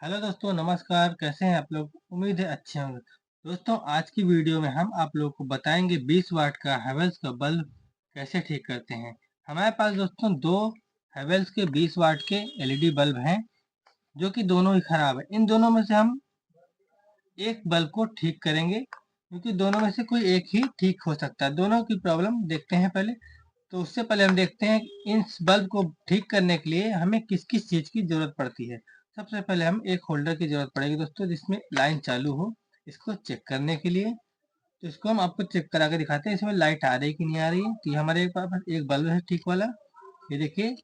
Hello दोस्तों, नमस्कार। कैसे हैं आप लोग? उम्मीद है अच्छे होंगे। दोस्तों, आज की वीडियो में हम आप लोगों को बताएंगे 20 वाट का हैवेल्स का बल्ब कैसे ठीक करते हैं। हमारे पास दोस्तों दो हैवेल्स के 20 वाट के एलईडी बल्ब हैं, जो कि दोनों ही खराब है। इन दोनों में से हम एक बल्ब को ठीक करेंगे, क्योंकि दोनों में से कोई एक ही ठीक हो सकता है। दोनों की प्रॉब्लम देखते हैं पहले। तो उससे पहले हम देखते हैं कि इन बल्ब को ठीक करने के लिए हमें किस किस चीज़ की ज़रूरत पड़ती है। सबसे पहले हम एक होल्डर की ज़रूरत पड़ेगी दोस्तों, जिसमें लाइन चालू हो, इसको चेक करने के लिए। तो इसको हम आपको चेक करा के दिखाते हैं, इसमें लाइट आ रही है कि नहीं आ रही है। तो ये हमारे पास एक बल्ब है ठीक वाला। ये देखिए,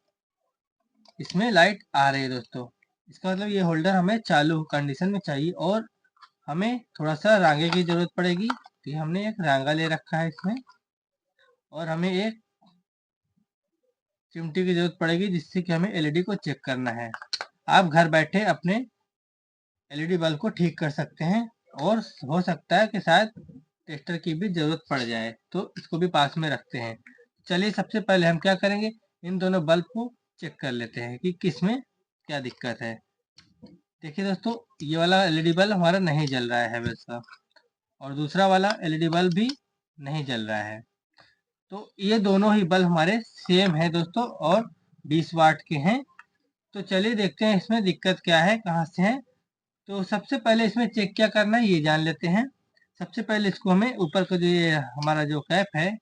इसमें लाइट आ रही है दोस्तों। इसका मतलब ये होल्डर हमें चालू कंडीशन में चाहिए। और हमें थोड़ा सा रांगे की ज़रूरत पड़ेगी। तो ये हमने एक रांगा ले रखा है इसमें। और हमें एक चिमटी की जरूरत पड़ेगी, जिससे कि हमें एलईडी को चेक करना है। आप घर बैठे अपने एलईडी बल्ब को ठीक कर सकते हैं, और हो सकता है कि शायद टेस्टर की भी जरूरत पड़ जाए, तो इसको भी पास में रखते हैं। चलिए, सबसे पहले हम क्या करेंगे, इन दोनों बल्ब को चेक कर लेते हैं कि किसमें क्या दिक्कत है। देखिए दोस्तों, ये वाला एलईडी बल्ब हमारा नहीं जल रहा है हैवेल्स का, और दूसरा वाला एलईडी बल्ब भी नहीं जल रहा है। तो ये दोनों ही बल्ब हमारे सेम है दोस्तों, और 20 वाट के हैं। तो चलिए देखते हैं इसमें दिक्कत क्या है, कहाँ से है। तो सबसे पहले इसमें चेक क्या करना है ये जान लेते हैं। सबसे पहले इसको हमें ऊपर का जो ये हमारा जो कैप है,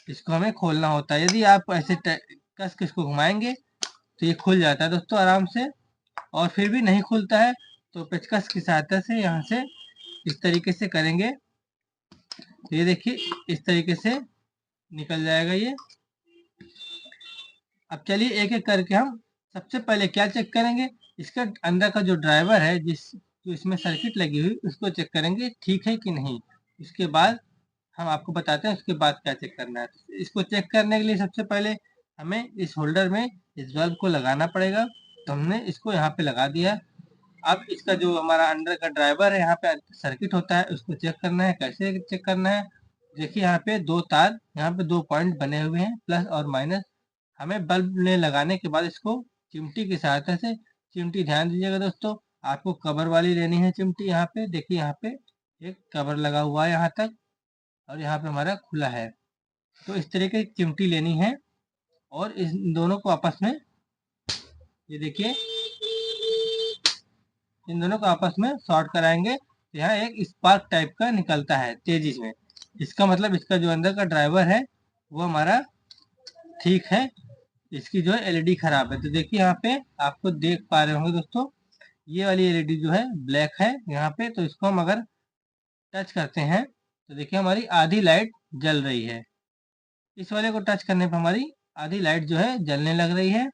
इसको हमें खोलना होता है। यदि आप ऐसे कस के इसको घुमाएंगे तो ये खुल जाता है दोस्तों आराम से। और फिर भी नहीं खुलता है तो पेचकस की सहायता से यहाँ से इस तरीके से करेंगे, तो ये देखिए इस तरीके से निकल जाएगा ये। अब चलिए एक एक करके हम सबसे पहले क्या चेक करेंगे, इसका अंदर का जो ड्राइवर है, जो इसमें सर्किट लगी हुई, उसको चेक करेंगे ठीक है कि नहीं। इसके बाद हम आपको बताते हैं उसके बाद क्या चेक करना है। इसको चेक करने के लिए सबसे पहले हमें इस होल्डर में इस बल्ब को लगाना पड़ेगा। तो हमने इसको यहाँ पे लगा दिया। अब इसका जो हमारा अंदर का ड्राइवर है, यहाँ पे सर्किट होता है, उसको चेक करना है। कैसे चेक करना है, देखिए यहाँ पे दो तार, यहाँ पे दो पॉइंट बने हुए हैं, प्लस और माइनस। हमें बल्ब में लगाने के बाद इसको चिमटी की सहायता से, चिमटी ध्यान दीजिएगा दोस्तों, आपको कवर वाली लेनी है चिमटी। यहाँ पे देखिए, यहाँ पे एक कवर लगा हुआ है यहाँ तक, और यहाँ पे हमारा खुला है। तो इस तरीके की चिमटी लेनी है, और इस दोनों को आपस में, ये देखिए, इन दोनों को आपस में शॉर्ट कराएंगे। यहाँ एक स्पार्क टाइप का निकलता है तेजी में। इसका मतलब इसका जो अंदर का ड्राइवर है वो हमारा ठीक है, इसकी जो है एलईडी खराब है। तो देखिए यहाँ पे आपको देख पा रहे होंगे दोस्तों, ये वाली एलईडी जो है ब्लैक है यहाँ पे। तो इसको हम अगर टच करते हैं तो देखिए हमारी आधी लाइट जल रही है। इस वाले को टच करने पर हमारी आधी लाइट जो है जलने लग रही है,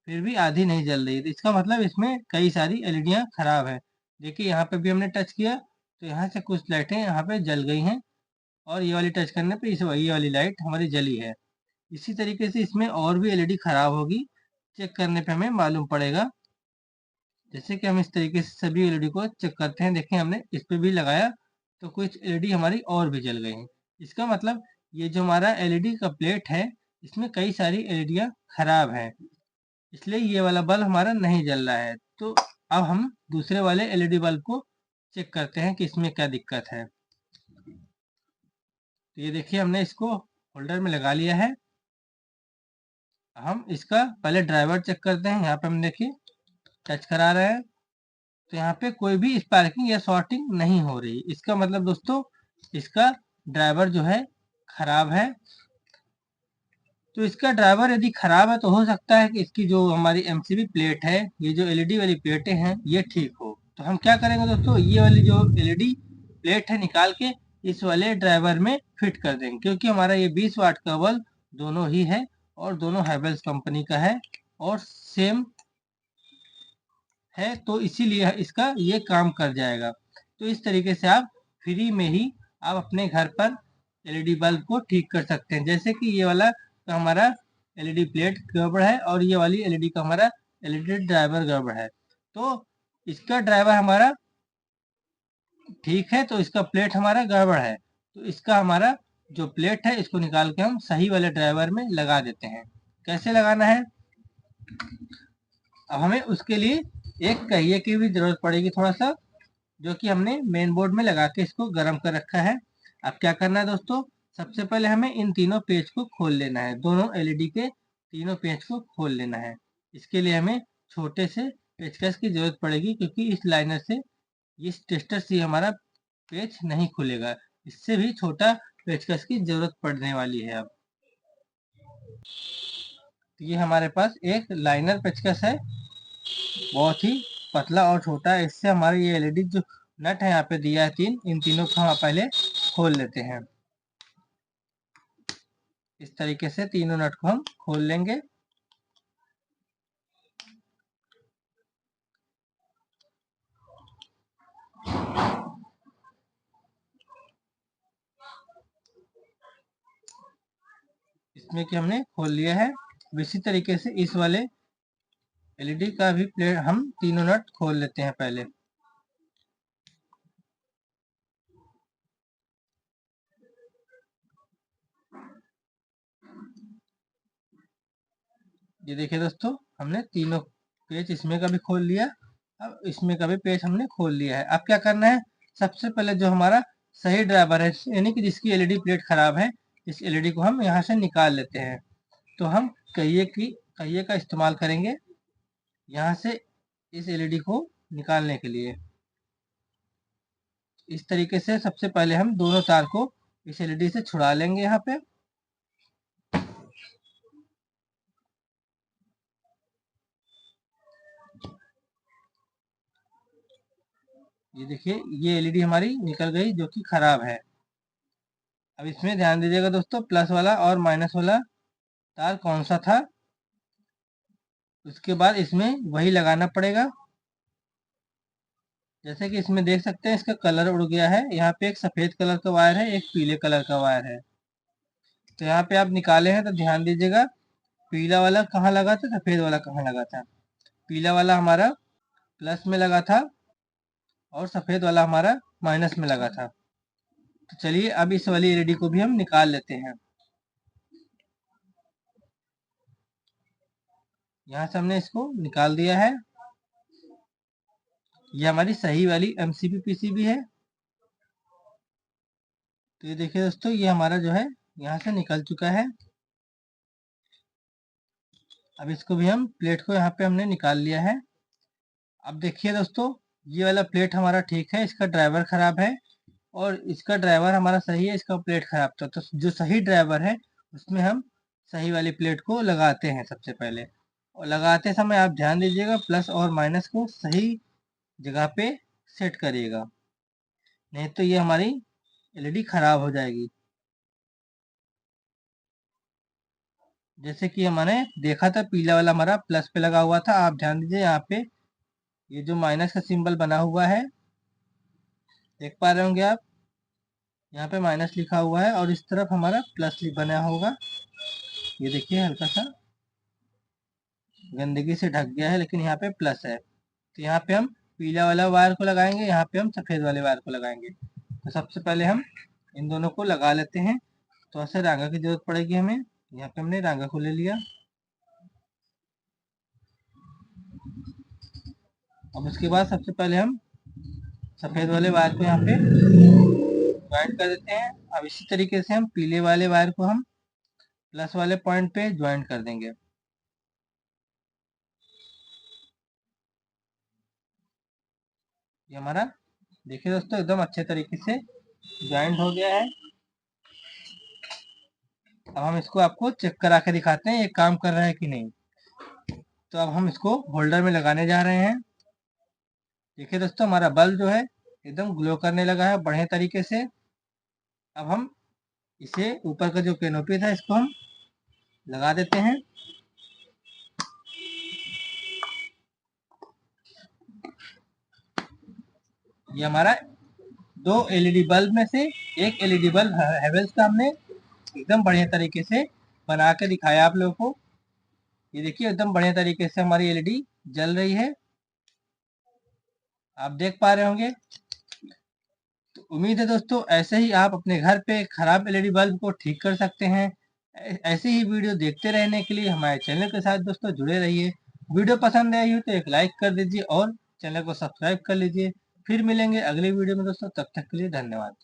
फिर भी आधी नहीं जल रही है। तो इसका मतलब इसमें कई सारी एलईडियाँ खराब है। देखिए यहाँ पे भी हमने टच किया तो यहाँ से कुछ लाइटें यहाँ पे जल गई हैं, और ये वाली टच करने पे ये वाली लाइट हमारी जली है। इसी तरीके से इसमें और भी एलईडी खराब होगी, चेक करने पे हमें मालूम पड़ेगा। जैसे कि हम इस तरीके से सभी एलईडी को चेक करते हैं। देखिए हमने इस पे भी लगाया तो कुछ एलईडी हमारी और भी जल गई हैं। इसका मतलब ये जो हमारा एलईडी का प्लेट है, इसमें कई सारी एलईडियाँ खराब हैं, इसलिए ये वाला बल्ब हमारा नहीं जल रहा है। तो अब हम दूसरे वाले एलईडी बल्ब को चेक करते हैं कि इसमें क्या दिक्कत है। तो ये देखिए हमने इसको होल्डर में लगा लिया है। हम इसका पहले ड्राइवर चेक करते हैं। यहाँ पे हम देखिए टच करा रहे हैं, तो यहाँ पे कोई भी स्पार्किंग या शॉर्टिंग नहीं हो रही। इसका मतलब दोस्तों इसका ड्राइवर जो है खराब है। तो इसका ड्राइवर यदि खराब है तो हो सकता है कि इसकी जो हमारी एमसीबी प्लेट है, ये जो एलईडी वाली प्लेटें हैं, ये ठीक हो। तो हम क्या करेंगे दोस्तों, ये वाली जो एलईडी प्लेट है निकाल के इस वाले ड्राइवर में फिट कर देंगे, क्योंकि हमारा ये 20 वाट का बल्ब दोनों ही है, और दोनों हैवेल्स कंपनी का है, और सेम है, तो इसीलिए इसका ये काम कर जाएगा। तो इस तरीके से आप फ्री में ही आप अपने घर पर एलईडी बल्ब को ठीक कर सकते हैं। जैसे कि ये वाला का हमारा एलईडी प्लेट गड़बड़ है, और ये वाली एलईडी का हमारा एलईडी ड्राइवर गड़बड़ है। तो इसका ड्राइवर हमारा ठीक है, तो इसका प्लेट हमारा गड़बड़ है। तो इसका हमारा जो प्लेट है, इसको निकाल के हम सही वाले ड्राइवर में लगा देते हैं। कैसे लगाना है, अब हमें उसके लिए एक कहिए की भी जरूरत पड़ेगी थोड़ा सा, जो कि हमने मेन बोर्ड में लगा के इसको गर्म कर रखा है। अब क्या करना है दोस्तों, सबसे पहले हमें इन तीनों पेज को खोल लेना है, दोनों एलईडी के तीनों पेज को खोल लेना है। इसके लिए हमें छोटे से पेचकस की जरूरत पड़ेगी, क्योंकि इस लाइनर से, इस टेस्टर से हमारा पेज नहीं खुलेगा, इससे भी छोटा पेचकस की जरूरत पड़ने वाली है। अब तो ये हमारे पास एक लाइनर पेचकस है, बहुत ही पतला और छोटा है। इससे हमारे ये एलईडी जो नट है यहाँ पे दिया है तीन, इन तीनों को हम पहले खोल लेते हैं। इस तरीके से तीनों नट को हम खोल लेंगे। इसमें कि हमने खोल लिया है। इसी तरीके से इस वाले एलईडी का भी प्लेट हम तीनों नट खोल लेते हैं पहले। ये देखिए दोस्तों, हमने तीनों पेज इसमें का भी खोल लिया। अब इसमें का भी पेज हमने खोल लिया है। अब क्या करना है, सबसे पहले जो हमारा सही ड्राइवर है, यानी कि जिसकी एलईडी प्लेट खराब है, इस एलईडी को हम यहाँ से निकाल लेते हैं। तो हम कहिए का इस्तेमाल करेंगे यहाँ से इस एलईडी को निकालने के लिए। इस तरीके से सबसे पहले हम दोनों तार को इस एलईडी से छुड़ा लेंगे यहाँ पे। ये देखिए, ये एलईडी हमारी निकल गई, जो कि खराब है। अब इसमें ध्यान दीजिएगा दोस्तों, प्लस वाला और माइनस वाला तार कौन सा था, उसके बाद इसमें वही लगाना पड़ेगा। जैसे कि इसमें देख सकते हैं, इसका कलर उड़ गया है। यहाँ पे एक सफेद कलर का वायर है, एक पीले कलर का वायर है। तो यहाँ पे आप निकाले हैं तो ध्यान दीजिएगा, पीला वाला कहाँ लगा था, सफेद वाला कहाँ लगा था। पीला वाला हमारा प्लस में लगा था और सफेद वाला हमारा माइनस में लगा था। तो चलिए अब इस वाली एलईडी को भी हम निकाल लेते हैं। यहाँ से हमने इसको निकाल दिया है। ये हमारी सही वाली एमसीबी पीसीबी है। तो ये देखिए दोस्तों, ये हमारा जो है यहाँ से निकल चुका है। अब इसको भी हम प्लेट को यहाँ पे हमने निकाल लिया है। अब देखिए दोस्तों, ये वाला प्लेट हमारा ठीक है, इसका ड्राइवर खराब है, और इसका ड्राइवर हमारा सही है, इसका प्लेट खराब था। तो जो सही ड्राइवर है उसमें हम सही वाली प्लेट को लगाते हैं सबसे पहले। और लगाते समय आप ध्यान दीजिएगा, प्लस और माइनस को सही जगह पे सेट करिएगा, नहीं तो ये हमारी एलईडी खराब हो जाएगी। जैसे कि हमने देखा था, पीला वाला हमारा प्लस पे लगा हुआ था। आप ध्यान दीजिए, यहाँ पे ये जो माइनस का सिंबल बना हुआ है, देख पा रहे होंगे आप, यहाँ पे माइनस लिखा हुआ है और इस तरफ हमारा प्लस बना होगा। ये देखिए, हल्का सा गंदगी से ढक गया है, लेकिन यहाँ पे प्लस है। तो यहाँ पे हम पीला वाला वायर को लगाएंगे, यहाँ पे हम सफेद वाले वायर को लगाएंगे। तो सबसे पहले हम इन दोनों को लगा लेते हैं। तो ऐसे रांगा की जरूरत पड़ेगी हमें। यहाँ पे हमने रांगा को ले लिया। अब उसके बाद सबसे पहले हम सफेद वाले वायर को यहाँ पे ज्वाइंट कर देते हैं। अब इसी तरीके से हम पीले वाले वायर को हम प्लस वाले पॉइंट पे ज्वाइंट कर देंगे। ये हमारा देखिए दोस्तों, एकदम अच्छे तरीके से ज्वाइंट हो गया है। अब हम इसको आपको चेक करा के दिखाते हैं ये काम कर रहा है कि नहीं। तो अब हम इसको होल्डर में लगाने जा रहे हैं। देखिए दोस्तों, हमारा बल्ब जो है एकदम ग्लो करने लगा है बढ़िया तरीके से। अब हम इसे ऊपर का जो कैनोपी था, इसको हम लगा देते हैं। ये हमारा दो एलईडी बल्ब में से एक एलईडी बल्ब हेवेल्स का हमने एकदम बढ़िया तरीके से बना के दिखाया आप लोगों को। ये देखिए, एकदम बढ़िया तरीके से हमारी एलईडी जल रही है, आप देख पा रहे होंगे। तो उम्मीद है दोस्तों, ऐसे ही आप अपने घर पे खराब एलईडी बल्ब को ठीक कर सकते हैं। ऐसे ही वीडियो देखते रहने के लिए हमारे चैनल के साथ दोस्तों जुड़े रहिए। वीडियो पसंद आई हो तो एक लाइक कर दीजिए और चैनल को सब्सक्राइब कर लीजिए। फिर मिलेंगे अगली वीडियो में दोस्तों, तब तक के लिए धन्यवाद।